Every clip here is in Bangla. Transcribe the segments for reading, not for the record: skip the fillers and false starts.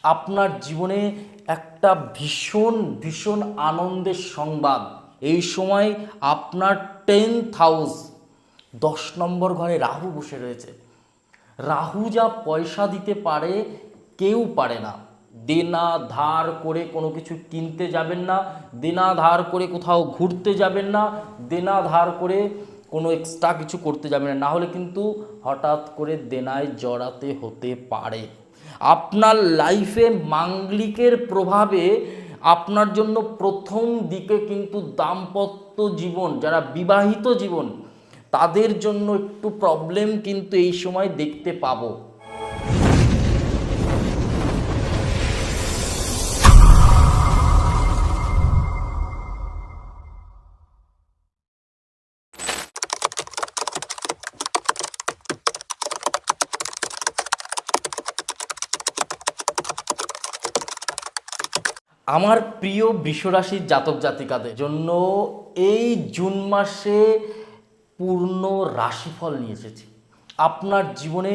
আপনার জীবনে একটা ভীষণ ভীষণ আনন্দের সংবাদ। এই সময় আপনার 10th হাউস 10 নম্বর ঘরে রাহু বসে রয়েছে। রাহু যা পয়সা দিতে পারে কেউ পারে না। দেনা ধার করে কোনো কিছু কিনতে যাবেন না, দেনা ধার করে কোথাও ঘুরতে যাবেন না, দেনা ধার করে কোনো এক্সট্রা কিছু করতে যাবেন না, না হলে কিন্তু হঠাৎ করে দেনায় জড়াতে হতে পারে। আপনার লাইফে মাঙ্গলিকের প্রভাবে আপনার জন্য প্রথম দিকে কিন্তু দাম্পত্য জীবন, যারা বিবাহিত জীবন, তাদের জন্য একটু প্রবলেম কিন্তু এই সময় দেখতে পাবো। আমার প্রিয় বৃষরাশির জাতক জাতিকাদের জন্য এই জুন মাসে পূর্ণ রাশিফল নিয়ে এসেছি। আপনার জীবনে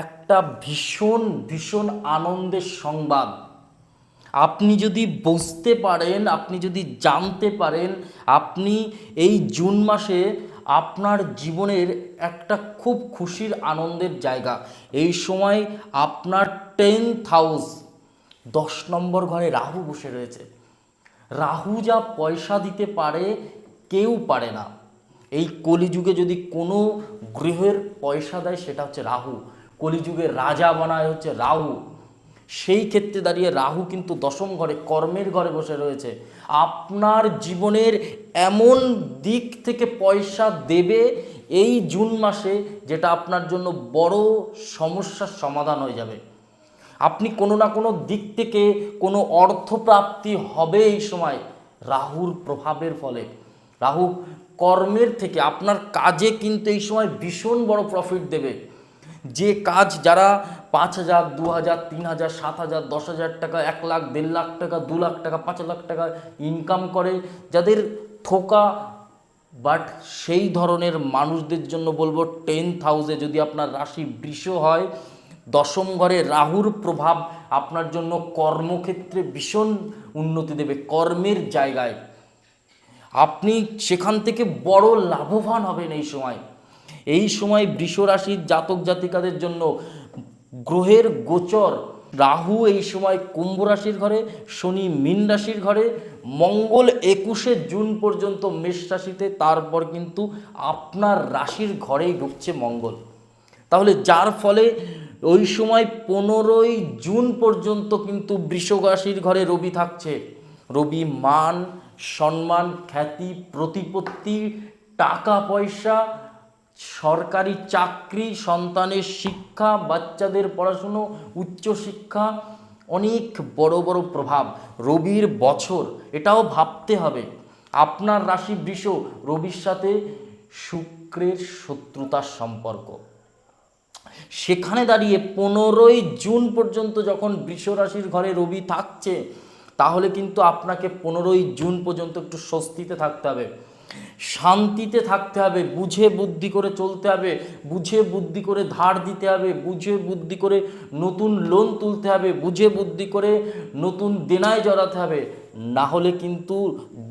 একটা ভীষণ ভীষণ আনন্দের সংবাদ। আপনি যদি বুঝতে পারেন, আপনি যদি জানতে পারেন, আপনি এই জুন মাসে আপনার জীবনের একটা খুব খুশির আনন্দের জায়গা। এই সময় আপনার 10th হাউস 10 নম্বর ঘরে রাহু বসে রয়েছে। রাহু যা পয়সা দিতে পারে কেউ পারে না। এই কলিযুগে যদি কোনো গ্রহের পয়সা দেয় সেটা হচ্ছে রাহু। কলিযুগের রাজা বানায় হচ্ছে রাহু। সেই ক্ষেত্রে দাঁড়িয়ে রাহু কিন্তু 10ম ঘরে, কর্মের ঘরে বসে রয়েছে। আপনার জীবনের এমন দিক থেকে পয়সা দেবে এই জুন মাসে, যেটা আপনার জন্য বড় সমস্যার সমাধান হয়ে যাবে। আপনি কোনো না কোনো দিক থেকে কোনো অর্থপ্রাপ্তি হবে এই সময় রাহুর প্রভাবের ফলে। রাহু কর্মের থেকে আপনার কাজে কিন্তু এই সময় ভীষণ বড় প্রফিট দেবে। যে কাজ যারা 5,000, 2,000, 3,000, 7,000, 10,000 টাকা, 1 লাখ, 1.5 লাখ টাকা, 2 লাখ টাকা, 5 লাখ টাকা ইনকাম করে, যাদের থোকা, বাট সেই ধরনের মানুষদের জন্য বলবো 10th হাউসে যদি আপনার রাশি বৃষ হয়, 10ম ঘরে রাহুর প্রভাব আপনার জন্য কর্মক্ষেত্রে ভীষণ উন্নতি দেবে। কর্মের জায়গায় আপনি সেখান থেকে বড় লাভবান হবেন এই সময়। এই সময় বৃষ রাশির জাতক জাতিকাদের জন্য গ্রহের গোচর, রাহু এই সময় কুম্ভ রাশির ঘরে, শনি মীন রাশির ঘরে, মঙ্গল 21শে জুন পর্যন্ত মেষ রাশিতে, তারপর কিন্তু আপনার রাশির ঘরেই ঢুকছে মঙ্গল। তাহলে যার ফলে ওই সময় 15ই জুন পর্যন্ত কিন্তু বৃষ রাশির ঘরে রবি থাকছে। রবি মান, সম্মান, খ্যাতি, প্রতিপত্তি, টাকা পয়সা, সরকারি চাকরি, সন্তানের শিক্ষা, বাচ্চাদের পড়াশুনো, উচ্চশিক্ষা, অনেক বড় বড় প্রভাব। রবির বছর, এটাও ভাবতে হবে। আপনার রাশি বৃষ, রবির সাথে শুক্রের শত্রুতার সম্পর্ক। সেখানে দাঁড়িয়ে 15ই জুন পর্যন্ত যখন বৃষ রাশির ঘরে রবি থাকছে, তাহলে কিন্তু আপনাকে 15ই জুন পর্যন্ত একটু স্বস্তিতে থাকতে হবে, শান্তিতে থাকতে হবে, বুঝে বুদ্ধি করে চলতে হবে, বুঝে বুদ্ধি করে ধার দিতে হবে, বুঝে বুদ্ধি করে নতুন লোন তুলতে হবে, বুঝে বুদ্ধি করে নতুন দেনায় জড়াতে হবে। না হলে কিন্তু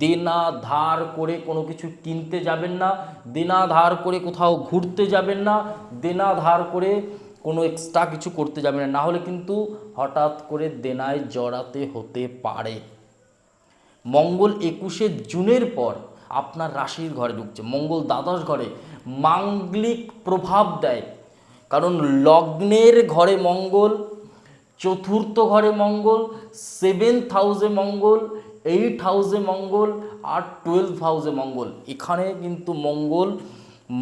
দেনা ধার করে কোনো কিছু কিনতে যাবেন না, দেনা ধার করে কোথাও ঘুরতে যাবেন না, দেনা ধার করে কোনো এক্সট্রা কিছু করতে যাবেন না, না হলে কিন্তু হঠাৎ করে দেনায় জড়াতে হতে পারে। মঙ্গল 21শে জুনের পর আপনার রাশির ঘরে ঢুকছে। মঙ্গল দ্বাদশ ঘরে মাঙ্গলিক প্রভাব দেয়, কারণ লগ্নের ঘরে মঙ্গল, চতুর্থ ঘরে মঙ্গল, 7th হাউসে মঙ্গল, 8th হাউসে মঙ্গল, আর 12th হাউসে মঙ্গল। এখানে কিন্তু মঙ্গল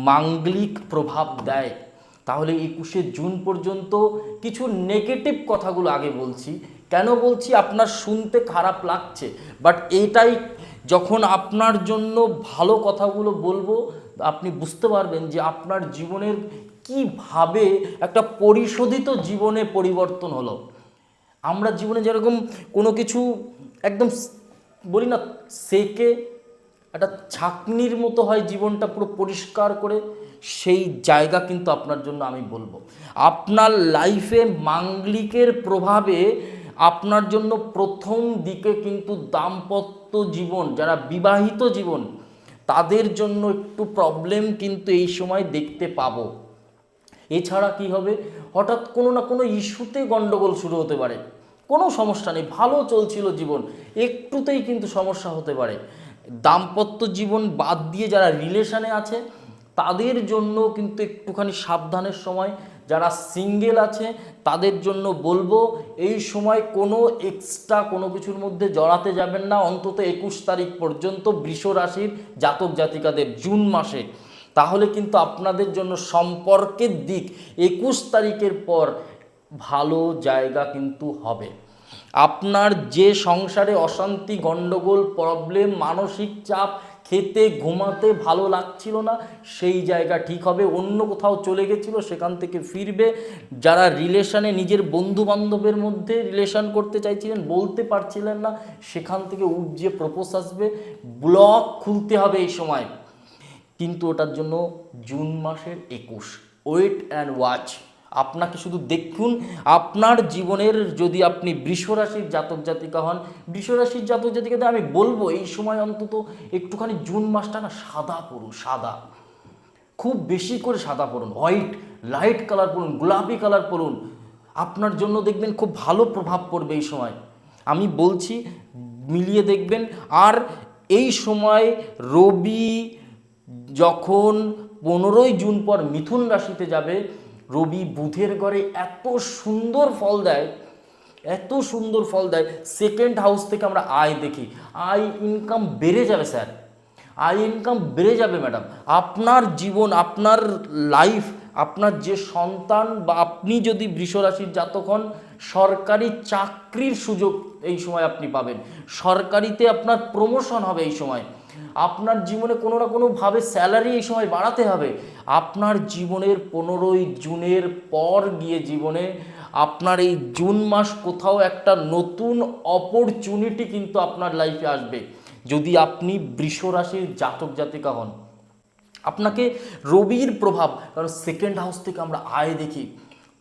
মাঙ্গলিক প্রভাব দেয়। তাহলে 21শে জুন পর্যন্ত কিছু নেগেটিভ কথাগুলো আগে বলছি। কেন বলছি? আপনার শুনতে খারাপ লাগছে, বাট এটাই যখন আপনার জন্য ভালো কথাগুলো বলবো, আপনি বুঝতে পারবেন যে আপনার জীবনের কিভাবে একটা পরিশোধিত জীবনে পরিবর্তন হলো। আমরা জীবনে যেরকম কোনো কিছু একদম বলি না, সেকে একটা ছাঁকনির মতো হয় জীবনটা পুরো পরিষ্কার করে, সেই জায়গা কিন্তু আপনার জন্য আমি বলবো। আপনার লাইফে মাঙ্গলিকের প্রভাবে আপনার জন্য প্রথম দিকে কিন্তু দাম্পত্য জীবন, যারা বিবাহিত জীবন, তাদের জন্য একটু প্রবলেম কিন্তু এই সময় দেখতে পাবো। এছাড়া কি হবে, হঠাৎ কোনো না কোনো ইস্যুতে গন্ডগোল শুরু হতে পারে। কোনো সমস্যা নেই, ভালো চলছিল জীবন, একটুতেই কিন্তু সমস্যা হতে পারে। দাম্পত্য জীবন বাদ দিয়ে যারা রিলেশনে আছে তাদের জন্য কিন্তু একটুখানি সাবধানের সময়। যারা সিঙ্গেল আছে তাদের জন্য বলবো এই সময় কোনো এক্সট্রা কোনো কিছুর মধ্যে জড়াতে যাবেন না, অন্তত 21 তারিখ পর্যন্ত বৃষ রাশির জাতক জাতিকাদের, জুন মাসে। তাহলে কিন্তু আপনাদের জন্য সম্পর্কের দিক 21 তারিখের পর ভালো জায়গা কিন্তু হবে। আপনার যে সংসারে অশান্তি, গণ্ডগোল, প্রবলেম, মানসিক চাপ, খেতে ঘুমাতে ভালো লাগছিল না, সেই জায়গা ঠিক হবে। অন্য কোথাও চলে গেছিল, সেখান থেকে ফিরবে। যারা রিলেশনে নিজের বন্ধু বান্ধবের মধ্যে রিলেশন করতে চাইছিলেন, বলতে পারছিলেন না, সেখান থেকে উপজে প্রপোজ আসবে। ব্লক খুলতে হবে এই সময়, কিন্তু ওটার জন্য জুন মাসের 21। Wait and watch. আপনাকে শুধু দেখুন আপনার জীবনের, যদি আপনি বৃষ রাশির জাতক জাতিকা হন, বৃষ রাশির জাতক জাতিকাদের আমি বলবো এই সময় অন্তত একটুখানি জুন মাসটা না সাদা পড়ুন, সাদা, খুব বেশি করে সাদা পড়ুন, হোয়াইট লাইট কালার পড়ুন, গোলাপি কালার পড়ুন। আপনার জন্য দেখবেন খুব ভালো প্রভাব পড়বে এই সময়, আমি বলছি, মিলিয়ে দেখবেন। আর এই সময় রবি যখন 15ই জুন পর মিথুন রাশিতে যাবে, রবি বুধের ঘরে এত সুন্দর ফল দেয়, এত সুন্দর ফল দেয়। সেকেন্ড হাউস থেকে আমরা আয় দেখি, আয় ইনকাম বেড়ে যাবে স্যার, আয় ইনকাম বেড়ে যাবে ম্যাডাম। আপনার জীবন, আপনার লাইফ, আপনার যে সন্তান, বা আপনি যদি বৃষ রাশির জাতক হন, সরকারি চাকরির সুযোগ এই সময় আপনি পাবেন। সরকারিতে আপনার প্রমোশন হবে এই সময়। আপনার জীবনে কোনো না কোনোভাবে স্যালারি এই সময় বাড়াতে হবে। আপনার জীবনের 15ই জুনের পর গিয়ে জীবনে আপনার এই জুন মাস কোথাও একটা নতুন অপরচুনিটি কিন্তু আপনার লাইফে আসবে, যদি আপনি বৃষ রাশির জাতক জাতিকা হন। আপনাকে রবির প্রভাব, কারণ সেকেন্ড হাউস থেকে আমরা আয় দেখি,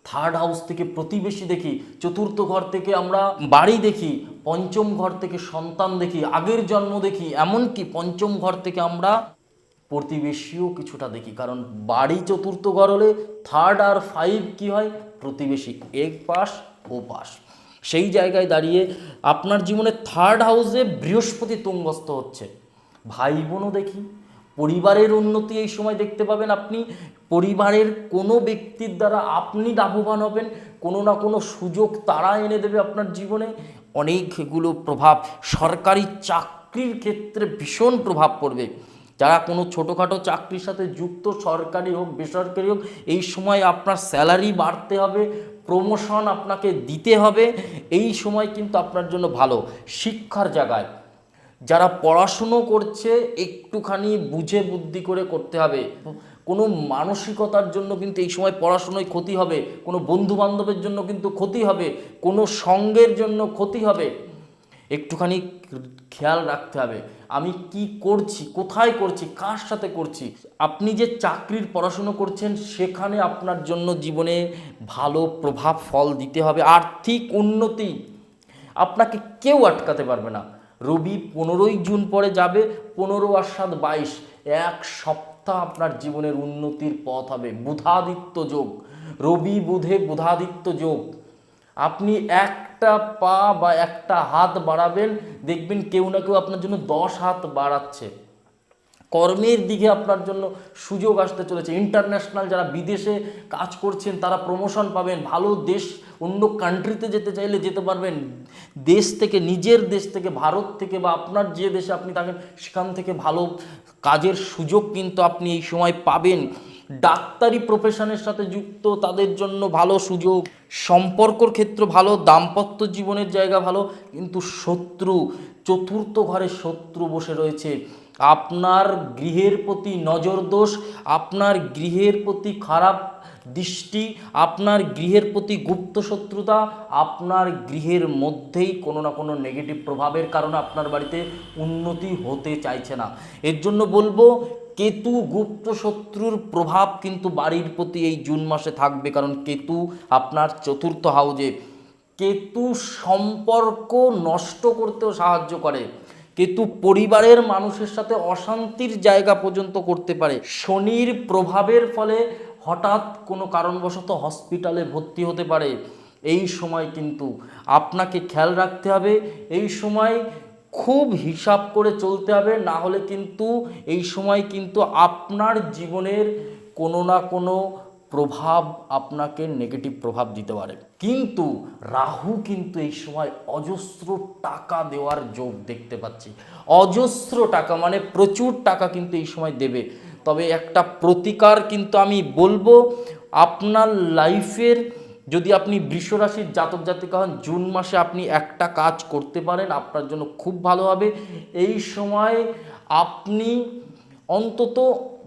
থার্ড হাউস থেকে প্রতিবেশী দেখি, চতুর্থ ঘর থেকে আমরা বাড়ি দেখি, পঞ্চম ঘর থেকে সন্তান দেখি, আগের জন্ম দেখি, এমনকি পঞ্চম ঘর থেকে আমরা প্রতিবেশীও কিছুটা দেখি। কারণ বাড়ি চতুর্থ ঘর হলে থার্ড আর 5 কি হয়, প্রতিবেশী, এক পাশ ও পাশ। সেই জায়গায় দাঁড়িয়ে আপনার জীবনে থার্ড হাউসে বৃহস্পতি তুঙ্গস্থ হচ্ছে। ভাই বোনও দেখি, পরিবারের উন্নতি এই সময় দেখতে পাবেন আপনি। পরিবারের কোনো ব্যক্তির দ্বারা আপনি লাভবান হবেন, কোনো না কোনো সুযোগ তারা এনে দেবে আপনার জীবনে। অনেকগুলো প্রভাব, সরকারি চাকরির ক্ষেত্রে ভীষণ প্রভাব পড়বে। যারা কোনো ছোটোখাটো চাকরির সাথে যুক্ত, সরকারি হোক বেসরকারি হোক, এই সময় আপনার স্যালারি বাড়তে হবে, প্রমোশন আপনাকে দিতে হবে। এই সময় কিন্তু আপনার জন্য ভালো। শিক্ষার জায়গায় যারা পড়াশুনো করছে, একটুখানি বুঝে বুদ্ধি করে করতে হবে। কোনো মানসিকতার জন্য কিন্তু এই সময় পড়াশুনোয় ক্ষতি হবে, কোনো বন্ধু বান্ধবের জন্য কিন্তু ক্ষতি হবে, কোনো সঙ্গের জন্য ক্ষতি হবে। একটুখানি খেয়াল রাখতে হবে আমি কি করছি, কোথায় করছি, কার সাথে করছি। আপনি যে চাকরির পড়াশুনো করছেন, সেখানে আপনার জন্য জীবনে ভালো প্রভাব ফল দিতে হবে। আর্থিক উন্নতি আপনাকে কেউ আটকাতে পারবে না। রবি 15ই জুন পরে যাবে, 15 আর 7 22, এক সপ্তাহ আপনার জীবনের উন্নতির পথ হবে। বুধাদিত্য যোগ, রবি বুধে বুধাদিত্য যোগ। আপনি একটা পা বা একটা হাত বাড়াবেন, দেখবেন কেউ না কেউ আপনার জন্য 10 হাত বাড়াচ্ছে। কর্মের দিকে আপনার জন্য সুযোগ আসতে চলেছে। ইন্টারন্যাশনাল যারা বিদেশে কাজ করছেন তারা প্রমোশন পাবেন, ভালো দেশ, অন্য কান্ট্রিতে যেতে চাইলে যেতে পারবেন। দেশ থেকে, নিজের দেশ থেকে, ভারত থেকে, বা আপনার যে দেশে আপনি থাকেন সেখান থেকে ভালো কাজের সুযোগ কিন্তু আপনি এই সময় পাবেন। ডাক্তারি প্রফেশনের সাথে যুক্ত তাদের জন্য ভালো সুযোগ। সম্পর্কর ক্ষেত্র ভালো, দাম্পত্য জীবনের জায়গা ভালো। কিন্তু শত্রু, চতুর্থ ঘরে শত্রু বসে রয়েছে। আপনার গৃহের প্রতি নজর দোষ, আপনার গৃহের প্রতি খারাপ দৃষ্টি, আপনার গৃহের প্রতি গুপ্ত শত্রুতা, আপনার গৃহের মধ্যেই কোনো না কোনো নেগেটিভ প্রভাবের কারণে আপনার বাড়িতে উন্নতি হতে চাইছে না। এর জন্য বলবো কেতু গুপ্ত শত্রুর প্রভাব কিন্তু বাড়ির প্রতি এই জুন মাসে থাকবে, কারণ কেতু আপনার চতুর্থ হাউজে। কেতু সম্পর্ক নষ্ট করতেও সাহায্য করে, কেতু পরিবারের মানুষের সাথে অশান্তির জায়গা পর্যন্ত করতে পারে। শনির প্রভাবের ফলে হঠাৎ কোনো কারণবশত হসপিটালে ভর্তি হতে পারে। এই সময় কিন্তু আপনাকে খেয়াল রাখতে হবে, এই সময় খুব হিসাব করে চলতে হবে, না হলে কিন্তু এই সময় কিন্তু আপনার জীবনের কোনো না কোনো প্রভাব আপনাকে নেগেটিভ প্রভাব দিতে পারে। কিন্তু রাহু কিন্তু এই সময় অজস্র টাকা দেওয়ার যোগ দেখতে পাচ্ছি, অজস্র টাকা মানে প্রচুর টাকা কিন্তু এই সময় দেবে। তবে একটা প্রতিকার কিন্তু আমি বলবো, আপনার লাইফের যদি আপনি বৃষ রাশির জাতক জাতিকা হন, জুন মাসে আপনি একটা কাজ করতে পারেন, আপনার জন্য খুব ভালো হবে। এই সময় আপনি অন্তত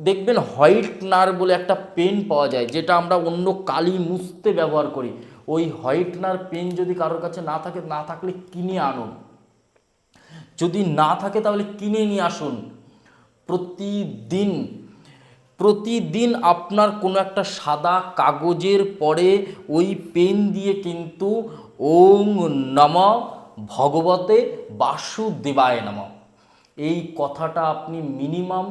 দেখবেন হোয়াইটনার বলে একটা পেন পাওয়া যায়, যেটা আমরা অন্য কালি মুছতে ব্যবহার করি। ওই হোয়াইটনার পেন যদি কারোর কাছে না থাকলে কিনে আনুন, যদি না থাকে তাহলে কিনে নিয়ে আসুন। প্রতিদিন আপনার কোনো একটা সাদা কাগজের পরে ওই পেন দিয়ে কিন্তু ওং নমঃ ভগবতে বাসুদেবায় নমঃ এই কথাটা আপনি মিনিমাম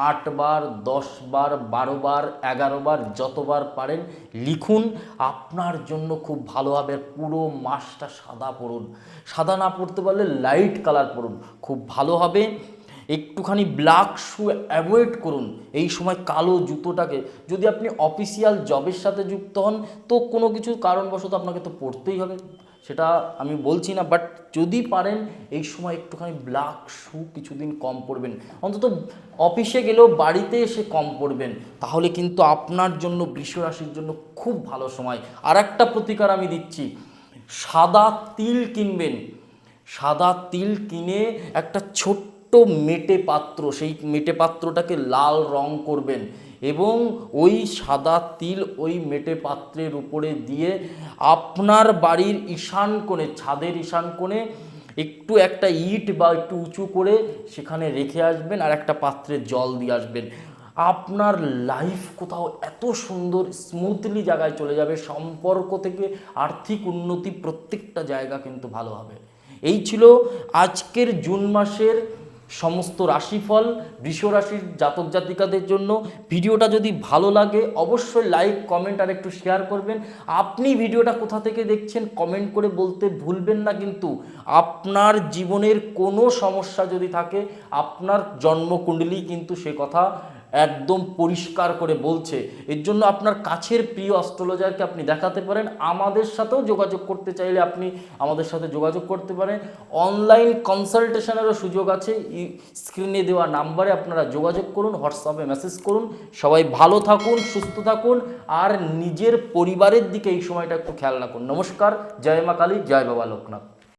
8 বার, 10 বার, 12 বার, 11 বার যতবার পারেন লিখুন। আপনার জন্য খুব ভালো হবে। পুরো মাসটা সাদা পড়ুন, সাদা না পড়তে পারলে লাইট কালার পড়ুন, খুব ভালো হবে। একটুখানি ব্ল্যাক শু অ্যাভয়েড করুন এই সময়, কালো জুতোটাকে। যদি আপনি অফিসিয়াল জবের সাথে যুক্ত হন তো কোনো কিছু কারণবশত আপনাকে তো পড়তেই হবে, সেটা আমি বলছি না, বাট যদি পারেন এই সময় একটুখানি ব্ল্যাক শু কিছুদিন কম পরবেন, অন্তত অফিসে গেলেও বাড়িতে এসে কম পরবেন, তাহলে কিন্তু আপনার জন্য বৃষ রাশির জন্য খুব ভালো সময়। আর একটা প্রতিকার আমি দিচ্ছি, সাদা তিল কিনবেন, সাদা তিল কিনে একটা ছোট্ট মেটে পাত্র, সেই মেটে পাত্রটাকে লাল রং করবেন এবং ওই সাদা তিল ওই মেটে পাত্রের উপরে দিয়ে আপনার বাড়ির ঈশান কোণে, ছাদের ঈশান কোণে একটু একটা ইট বা একটু উঁচু করে সেখানে রেখে আসবেন, আর একটা পাত্রে জল দিয়ে আসবেন। আপনার লাইফ কোথাও এত সুন্দর স্মুথলি জায়গায় চলে যাবে, সম্পর্ক থেকে আর্থিক উন্নতি প্রত্যেকটা জায়গা কিন্তু ভালো হবে। এই ছিল আজকের জুন মাসের সমস্ত রাশিফল বৃষ রাশির জাতক জাতিকাদের জন্য। ভিডিওটা যদি ভালো লাগে অবশ্যই লাইক, কমেন্ট আর একটু শেয়ার করবেন। আপনি ভিডিওটা কোথা থেকে দেখছেন কমেন্ট করে বলতে ভুলবেন না। কিন্তু আপনার জীবনের কোনো সমস্যা যদি থাকে, আপনার জন্মকুণ্ডলী কিন্তু সে কথা একদম পরিষ্কার করে বলছে। এর জন্য আপনার কাছের প্রিয় অ্যাস্ট্রোলজারকে আপনি দেখাতে পারেন। আমাদের সাথেও যোগাযোগ করতে চাইলে আপনি আমাদের সাথে যোগাযোগ করতে পারেন। অনলাইন কনসালটেশনেরও সুযোগ আছে। স্ক্রিনে দেওয়া নাম্বারে আপনারা যোগাযোগ করুন, হোয়াটসঅ্যাপে মেসেজ করুন। সবাই ভালো থাকুন, সুস্থ থাকুন, আর নিজের পরিবারের দিকে এই সময়টা একটু খেয়াল রাখুন। নমস্কার, জয় মা কালী, জয় বাবা লোকনাথ।